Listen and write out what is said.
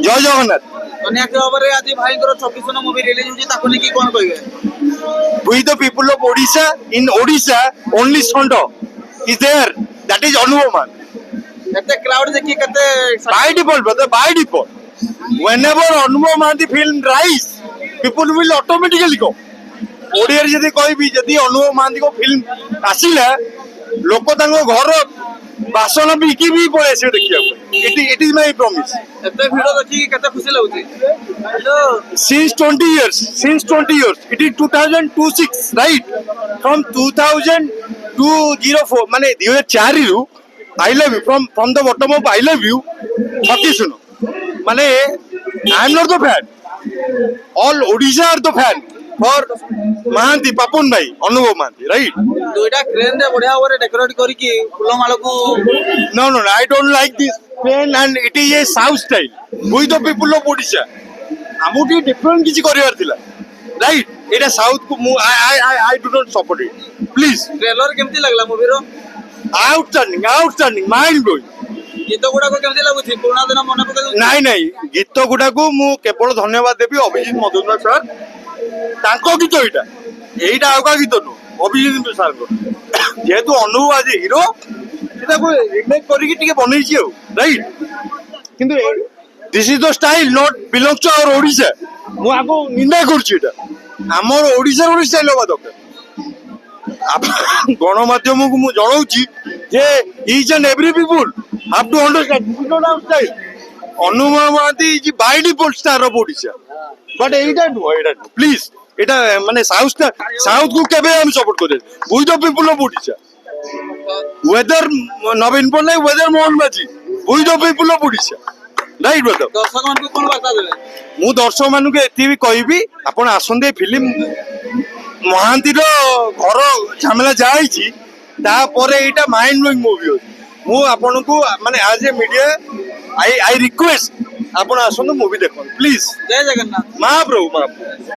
জয় জগন্নাথ। অনেক ভাবে আজ ভাইଙ୍କର 26 ନ মুভি রিলিজ হচ্ছে তাকে কি কোন কইবে? We the people of Odisha, in Odisha, only Sondo is there. That is Anuman. এতে ক্রাউড দেখি কত By default, brother, by default. Whenever Anuman the film rise, people will automatically go. ଓଡ଼ିଆରେ ଯଦି କହିବି ଯଦି ଅନୁଭବ ମହାନ୍ତିଙ୍କ ଫିଲ୍ମ ଆସିଲା ଲୋକ ତାଙ୍କ ଘର ବାସନ ବିକି ବି ପଳେଇ ଆସିବେ ଦେଖିବାକୁ। ଇଟ୍ ଇଜ ମାଇ ପ୍ରମିସ୍। এতে ভিডিও দেখি কত খুশি লাগুছে। Since 20 years, it is 2026, right? From 2004, মানে 2004 ରୁ I love you, from the bottom of I love you, সত্যি শুনো মানে I am not the fan. All Odisha are the fan for Mahanti, Papun bhai, Anubhav Mahanti, right? দুইটা crane রে বড়িয়া ভাবে decorate করিকি ফুলমালাকু No, I don't like this plan and it is a South style. We the people of Odisha. ଆମକୁ ଟିକେ different କିଛି କରିବାର ଥିଲା, right? ଏଇଟା ସାଉଥ କୁ ମୁଁ I do not support it. Please. Trailer কেমতি লাগলা মুভির? Outstanding, mind blowing. গীত গুড়াক কেমতি লাগুছি? পুରୁଣା ଦିନ ମନେ ପକେଇ ନାଇଁ ଗୀତ ଗୁଡାକୁ ମୁଁ କେବଳ ଧନ୍ୟବାଦ ଦେବି ଅଭିଜିତ ମଜୁମଦାର ସାର୍। ତାଙ୍କ ଗୀତ ଏଇଟା ଆଉ କାହା ଗୀତ ନୁହଁ, ଅଭିଜିତ ସାର୍ଙ୍କ। ଯେହେତୁ ଅନୁଭବ ଆଜି ହିରୋ ସେଟାକୁ ରିମେକ୍ କରିକି ଟିକେ ବନେଇଛି ଆଉ, ରାଇଟ୍? କିନ୍ତୁ this is the style not belongs to our Odisha. ମୁଁ ଆକୁ ନିନ୍ଦା କରୁଛି, ଏଇଟା ଆମର ଓଡ଼ିଶାର ଗୋଟେ ଷ୍ଟାଇଲ ହବା ଦରକାର। ଗଣମାଧ୍ୟମକୁ ମୁଁ ଜଣାଉଛି ଯେ each and every people have to understand this is not our style. Anubhav Mohanty is by default star of Odisha, but ଏଇଟା ନୁହଁ ପ୍ଲିଜ। এটা মানে সাউথ কু কেবে আমি সাপোর্ট করি। We the people of Odisha, whether নবীন Patnaik, whether Mohan Majhi, we the people of Odisha, right brother? দর্শক মানুষ কোন বার্তা দেবে? ମୁଁ ଦର୍ଶକ ମାନଙ୍କୁ ଏତିକି କହିବି, ଆପଣ ଆସନ୍ତୁ। ଏ ଫିଲ୍ମ ମହାନ୍ତିର ଘର ଝାମେଲା ଯାହା ହେଇଛି ତାପରେ ଏଇଟା ମାଇଣ୍ଡ ବ୍ଲୋଇଂ ମୁଭି ଅଛି। ମୁଁ ଆପଣଙ୍କୁ ମାନେ ଆଜ ଏ ମିଡିଆ ଆଇ ରିକ୍ୱେଷ୍ଟ ଆପଣ ଆସନ୍ତୁ ମୁଭି ଦେଖନ୍ତୁ ପ୍ଲିଜ। ଜୟ ଜଗନ୍ନାଥ। ମହାପ୍ରଭୁ।